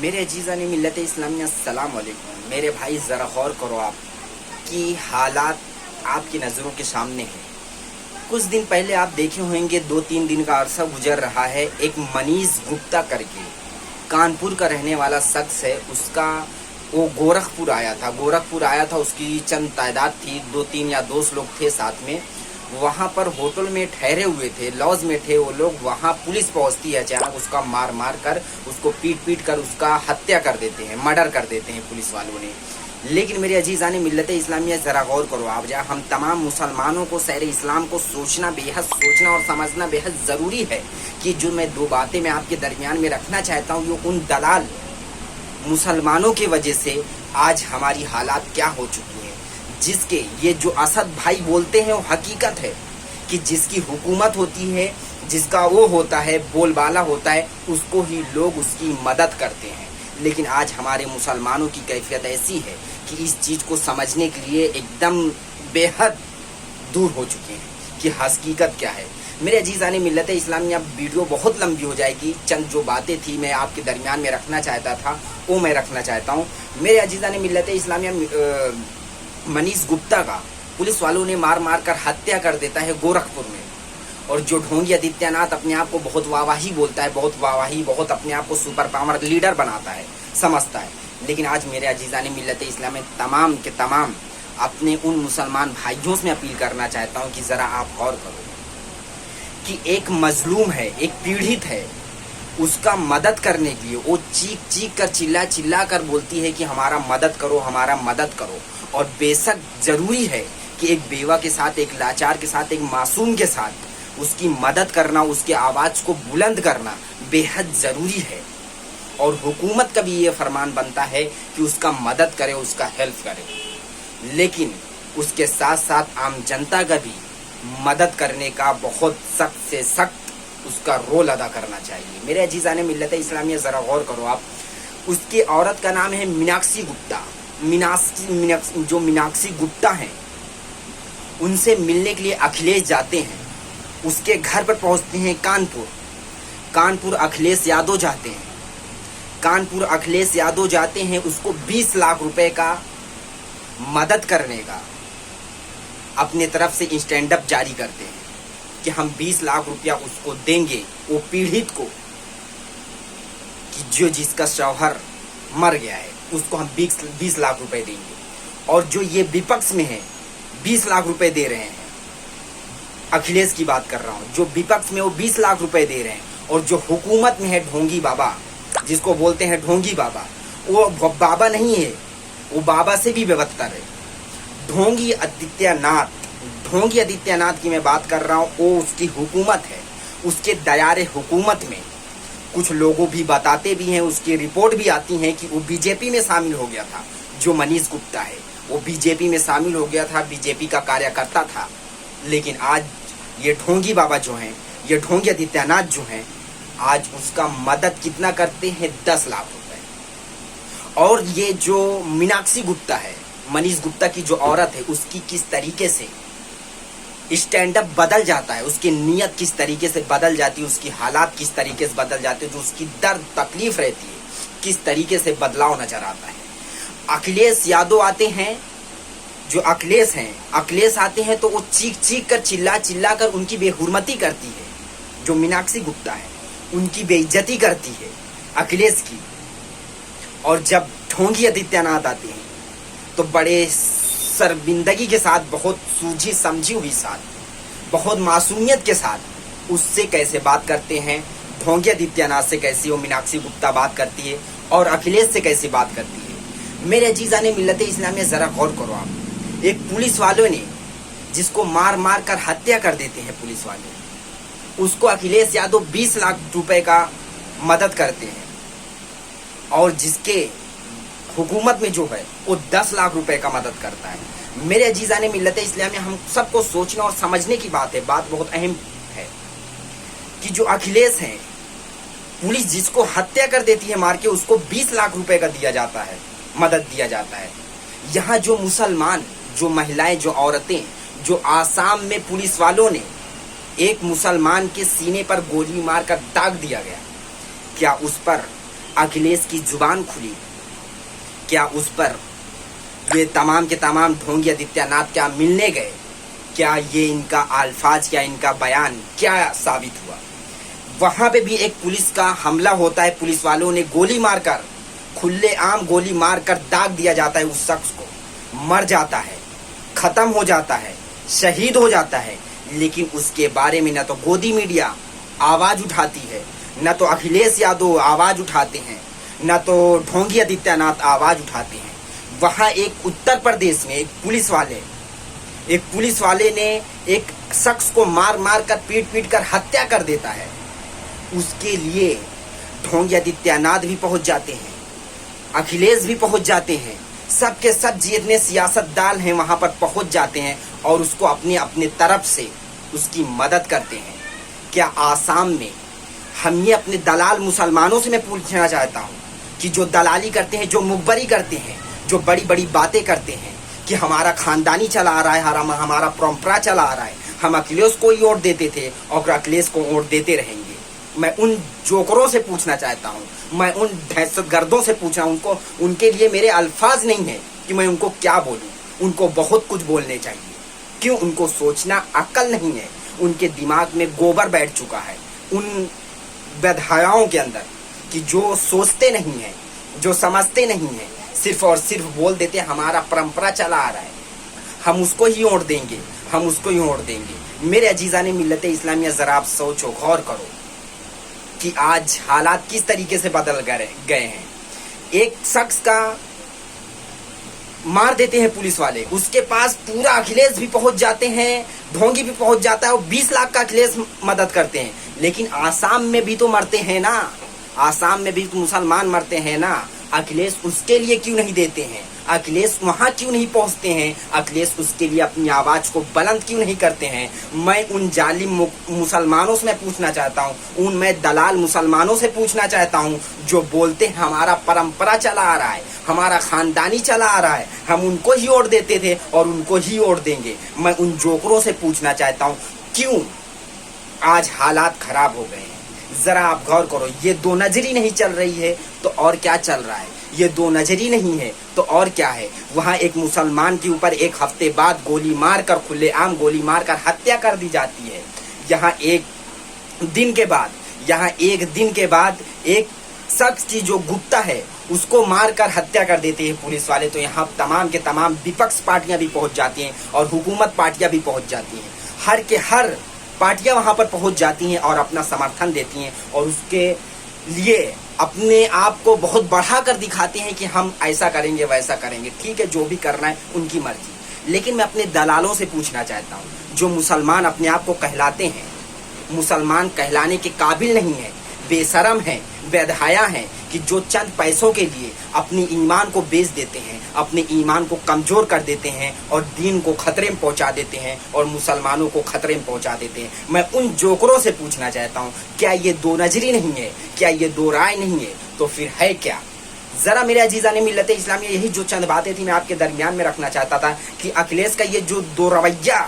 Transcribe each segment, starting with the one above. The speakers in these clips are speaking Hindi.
मेरे अजीज़ान मिल्लत इस्लामी अस्सलाम वालेकुम। मेरे भाई ज़रा गौर करो, आप कि हालात आपकी नज़रों के सामने हैं। कुछ दिन पहले आप देखे होंगे, 2-3 दिन का अरसा गुजर रहा है, एक मनीष गुप्ता करके कानपुर का रहने वाला शख्स है। उसका वो गोरखपुर आया था। उसकी चंद तादाद थी, 2-3 या दोस्त लोग थे साथ में। वहाँ पर होटल में ठहरे हुए थे, लॉज में थे वो लोग। वहाँ पुलिस पहुँचती है, अचानक उसका मार कर, उसको पीट कर उसका हत्या कर देते हैं, मर्डर कर देते हैं पुलिस वालों ने। लेकिन मेरे अजीज़ान मिल्लत इस्लामिया, ज़रा गौर करो आप, हम तमाम मुसलमानों को, शहर इस्लाम को सोचना और समझना बेहद ज़रूरी है कि जो मैं 2 बातें मैं आपके दरमियान में रखना चाहता हूँ, ये उन दलाल मुसलमानों की वजह से आज हमारी हालात क्या हो चुकी हैं। जिसके ये जो असद भाई बोलते हैं वो हकीकत है कि जिसकी हुकूमत होती है, जिसका वो होता है, बोलबाला होता है, उसको ही लोग उसकी मदद करते हैं। लेकिन आज हमारे मुसलमानों की कैफियत ऐसी है कि इस चीज़ को समझने के लिए एकदम बेहद दूर हो चुके हैं कि हकीकत क्या है। मेरे अजीज़ान मिल्लत इस्लामी, अब वीडियो बहुत लंबी हो जाएगी। चंद जो बातें थी मैं आपके दरमियान में रखना चाहता था, वो मैं रखना चाहता हूँ। मेरे अजीज़ान मिल्लत इस्लामी, मनीष गुप्ता का पुलिस वालों ने मार कर हत्या कर देता है गोरखपुर में। और जो ढोंगी आदित्यनाथ अपने आप को बहुत वाहवाही बोलता है, बहुत अपने आप को सुपर पावर लीडर बनाता है, समझता है। लेकिन आज मेरे अजीज़ान मिल्लत इस्लाम में तमाम के तमाम अपने उन मुसलमान भाइयों से अपील करना चाहता हूँ कि ज़रा आप गौर करो कि एक मजलूम है, एक पीड़ित है, उसका मदद करने के लिए वो चीख कर, चिल्ला कर बोलती है कि हमारा मदद करो। और बेशक ज़रूरी है कि एक बेवा के साथ, एक लाचार के साथ, एक मासूम के साथ उसकी मदद करना, उसके आवाज़ को बुलंद करना बेहद ज़रूरी है। और हुकूमत का भी ये फरमान बनता है कि उसका मदद करे, उसका हेल्प करे। लेकिन उसके साथ साथ आम जनता का भी मदद करने का बहुत सख्त से सख्त उसका रोल अदा करना चाहिए। मेरे अजीज़ान मिल्लत इस्लामिया, ज़रा गौर करो आप, उसकी औरत का नाम है मीनाक्षी गुप्ता। जो मीनाक्षी गुप्ता हैं, उनसे मिलने के लिए अखिलेश जाते हैं, उसके घर पर पहुंचते हैं कानपुर अखिलेश यादव जाते हैं। उसको 20 लाख रुपए का मदद करने का अपने तरफ से स्टैंड अप जारी करते हैं कि हम 20 लाख रुपया उसको देंगे, वो पीड़ित को, कि जो जिसका शौहर मर गया है उसको हम 20 लाख रुपए देंगे। और जो ये विपक्ष में है 20 लाख रुपए दे रहे हैं, अखिलेश की बात कर रहा हूँ, जो विपक्ष में वो 20 लाख रुपए दे रहे हैं। और जो हुकूमत में है ढोंगी बाबा, जिसको बोलते हैं ढोंगी बाबा, वो बाबा नहीं है, वो बाबा से भी बेबदतर है। ढोंगी आदित्यनाथ की मैं बात कर रहा हूँ। वो उसकी हुकूमत है, उसके दायरे हुकूमत में कुछ लोगों भी बताते भी हैं, उसकी रिपोर्ट भी आती है कि वो बीजेपी में शामिल हो गया था। जो मनीष गुप्ता है वो बीजेपी में शामिल हो गया था, बीजेपी का कार्यकर्ता था। लेकिन आज ये ढोंगी बाबा जो हैं, ये ढोंगी आदित्यनाथ जो हैं, आज उसका मदद कितना करते हैं, 10 लाख रुपए। और ये जो मीनाक्षी गुप्ता है, मनीष गुप्ता की जो औरत है, उसकी किस तरीके से स्टैंड अप बदल जाता है, उसकी नीयत किस तरीके से बदल जाती है, उसकी हालात किस तरीके से बदल जाते हैं, जो उसकी दर्द तकलीफ रहती है, किस तरीके से बदलाव नजर आता है। अखिलेश यादव आते हैं, जो अखिलेश आते हैं तो वो चीख कर, चिल्ला कर उनकी बेहुरमती करती है। जो मीनाक्षी गुप्ता है उनकी बेइज्जती करती है अखिलेश की। और जब ढोंगी आदित्यनाथ आते हैं तो बड़े शर्मिंदगी के साथ, बहुत सूझी समझी हुई साथ, बहुत मासूमियत के साथ उससे कैसे बात करते हैं, ढोंगी आदित्यनाथ से कैसे वो मीनाक्षी गुप्ता बात करती है और अखिलेश से कैसे बात करती है। मेरे अजीज़ान मिल्लत इस्लामिया, ज़रा गौर करो आप, एक पुलिस वालों ने जिसको मार कर हत्या कर देते हैं पुलिस वाले, उसको अखिलेश यादव 20 लाख रुपए का मदद करते हैं। और जिसके हुकूमत में जो है वो 10 लाख रुपए का मदद करता है। मेरे अजीज़ान मिल्लत इस्लामिया, हम सबको सोचना और समझने की बात है, बात बहुत अहम है कि जो अखिलेश हैं, पुलिस जिसको हत्या कर देती है मार के, उसको 20 लाख रुपए का दिया जाता है, मदद दिया जाता है। यहाँ जो मुसलमान, जो महिलाएं, जो औरतें, जो आसाम में पुलिस वालों ने एक मुसलमान के सीने पर गोली मारकर दाग दिया गया, क्या उस पर अखिलेश की जुबान खुली, क्या उस पर ये तमाम के तमाम ढोंगी आदित्यनाथ क्या मिलने गए? क्या ये इनका अल्फाज, क्या इनका बयान क्या साबित हुआ? वहां पे भी एक पुलिस का हमला होता है, पुलिस वालों ने गोली मारकर, खुलेआम गोली मारकर दाग दिया जाता है उस शख्स को, मर जाता है, खत्म हो जाता है, शहीद हो जाता है। लेकिन उसके बारे में न तो गोदी मीडिया आवाज उठाती है, न तो अखिलेश यादव आवाज उठाते हैं, न तो ढोंगी आदित्यनाथ आवाज उठाते हैं। वहां एक उत्तर प्रदेश में एक पुलिस वाले ने एक शख्स को मार मार कर, पीट पीट कर हत्या कर देता है। उसके लिए ढोंगी आदित्यनाथ भी पहुंच जाते हैं, अखिलेश भी पहुंच जाते हैं, सब के सब जितने सियासतदान हैं वहां पर पहुंच जाते हैं और उसको अपने अपने तरफ से उसकी मदद करते हैं। क्या आसाम में हम ये अपने दलाल मुसलमानों से मैं पूछना चाहता हूं कि जो दलाली करते हैं, जो मुखबरी करते हैं, जो बड़ी बड़ी बातें करते हैं कि हमारा खानदानी चला आ रहा है, हमारा परंपरा चला आ रहा है, हम अखिलेश को ही वोट देते थे और अखिलेश को वोट देते रहेंगे। मैं उन जोकरों से पूछना चाहता हूँ, मैं उन दहशतगर्दों से पूछना, उनके लिए मेरे अल्फाज नहीं है कि मैं उनको क्या बोलूँ। उनको बहुत कुछ बोलने चाहिए। क्यों? उनको सोचना अक्ल नहीं है, उनके दिमाग में गोबर बैठ चुका है उन विधायकों के अंदर कि जो सोचते नहीं है, जो समझते नहीं है, सिर्फ और सिर्फ बोल देते हमारा परंपरा चला आ रहा है, हम उसको ही वोट देंगे, हम उसको ही वोट देंगे। मेरे अजीज़ाने मिल्लत इस्लामिया, जरा आप सोचो, गौर करो कि आज हालात किस तरीके से बदल गए हैं। एक शख्स का मार देते हैं पुलिस वाले, उसके पास पूरा अखिलेश भी पहुंच जाते हैं, ढोंगी भी पहुंच जाता है और 20 लाख का अखिलेश मदद करते हैं। लेकिन आसाम में भी तो मरते हैं ना, आसाम में भी तो मुसलमान मरते हैं ना। अखिलेश उसके लिए क्यों नहीं देते हैं? अखिलेश वहां क्यों नहीं पहुंचते हैं? अखिलेश उसके लिए अपनी आवाज को बुलंद क्यों नहीं करते हैं? मैं उन जालिम मुसलमानों से मैं पूछना चाहता हूं, मैं दलाल मुसलमानों से पूछना चाहता हूं जो बोलते हैं हमारा परंपरा चला आ रहा है, हमारा खानदानी चला आ रहा है, हम उनको ही वोट देते थे और उनको ही वोट देंगे। मैं उन जोकरों से पूछना चाहता हूं, क्यों आज हालात खराब हो गए हैं? जरा आप गौर करो, ये दो नजरी नहीं चल रही है तो और क्या चल रहा है? ये दो नजरी नहीं है तो और क्या है? वहां एक मुसलमान के ऊपर एक हफ्ते बाद गोली मारकर, खुलेआम गोली मारकर हत्या कर दी जाती है। यहाँ एक दिन के बाद एक शख्स की जो गुप्ता है उसको मारकर हत्या कर देते हैं पुलिस वाले। तो यहाँ तमाम के तमाम विपक्ष पार्टियां भी पहुंच जाती हैं और हुकूमत पार्टियां भी पहुंच जाती हैं। हर के हर पार्टियां वहां पर पहुंच जाती हैं और अपना समर्थन देती हैं और उसके लिए अपने आप को बहुत बढ़ा कर दिखाते हैं कि हम ऐसा करेंगे, वैसा करेंगे। ठीक है, जो भी करना है उनकी मर्जी। लेकिन मैं अपने दलालों से पूछना चाहता हूं, जो मुसलमान अपने आप को कहलाते हैं, मुसलमान कहलाने के काबिल नहीं है, बेशरम है, बेदहाया है, कि जो चंद पैसों के लिए अपने ईमान को बेच देते हैं, अपने ईमान को कमजोर कर देते हैं और दीन को खतरे में पहुंचा देते हैं और मुसलमानों को खतरे में पहुंचा देते हैं। मैं उन जोकरों से पूछना चाहता हूं, क्या ये दो नजरी नहीं है? क्या ये दो राय नहीं है? तो फिर है क्या? जरा मेरे अजीज़ाने मिल्लत इस्लामिया, यही जो चंद बातें थी मैं आपके दरमियान में रखना चाहता था कि अखिलेश का ये जो दो रवैया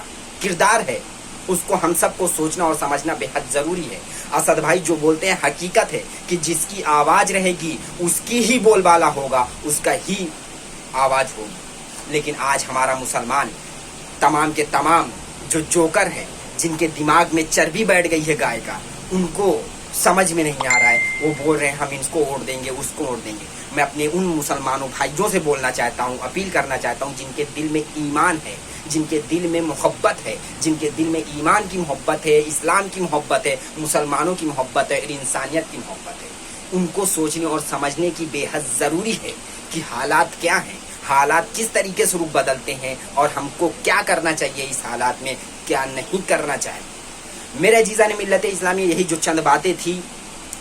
किरदार है उसको हम सबको सोचना और समझना बेहद जरूरी है। असद भाई जो बोलते हैं हकीकत है कि जिसकी आवाज रहेगी उसकी ही बोलबाला होगा, उसका ही आवाज होगी। लेकिन आज हमारा मुसलमान तमाम के तमाम जो जोकर हैं, जिनके दिमाग में चर्बी बैठ गई है गाय का, उनको समझ में नहीं आ रहा है, वो बोल रहे हैं हम इसको वोट देंगे, उसको वोट देंगे। मैं अपने उन मुसलमानों भाइयों से बोलना चाहता हूँ, अपील करना चाहता हूँ, जिनके दिल में ईमान है, जिनके दिल में मोहब्बत है, जिनके दिल में ईमान की मोहब्बत है, इस्लाम की मोहब्बत है, मुसलमानों की मोहब्बत है और इंसानियत की मोहब्बत है, उनको सोचने और समझने की बेहद ज़रूरी है कि हालात क्या हैं, हालात किस तरीके से रूप बदलते हैं और हमको क्या करना चाहिए इस हालात में, क्या नहीं करना चाहिए। मेरे अजीज़ाने मिल्लत इस्लामी, यही जो चंद बातें थी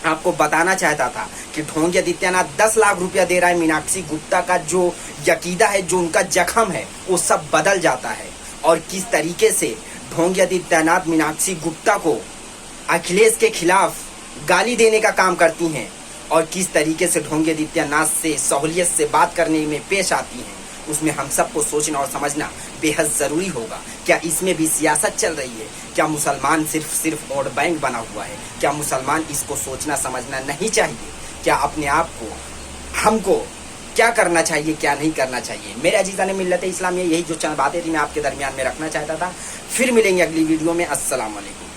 आपको बताना चाहता था कि ढोंगी आदित्यनाथ 10 लाख रुपया दे रहा है। मीनाक्षी गुप्ता का जो यकीदा है, जो उनका जख्म है, वो सब बदल जाता है। और किस तरीके से ढोंगी आदित्यनाथ मीनाक्षी गुप्ता को अखिलेश के खिलाफ गाली देने का काम करती हैं और किस तरीके से ढोंगी आदित्यनाथ से सहूलियत से बात करने में पेश आती हैं, उसमें हम सबको सोचना और समझना बेहद ज़रूरी होगा। क्या इसमें भी सियासत चल रही है? क्या मुसलमान सिर्फ वोट बैंक बना हुआ है? क्या मुसलमान इसको सोचना समझना नहीं चाहिए क्या अपने आप को, हमको क्या करना चाहिए, क्या नहीं करना चाहिए। मेरे अजीज़ान मिल्लत इस्लाम, यही जो चंद बातें थी मैं आपके दरमियान में रखना चाहता था। फिर मिलेंगे अगली वीडियो में। अस्सलाम वालेकुम।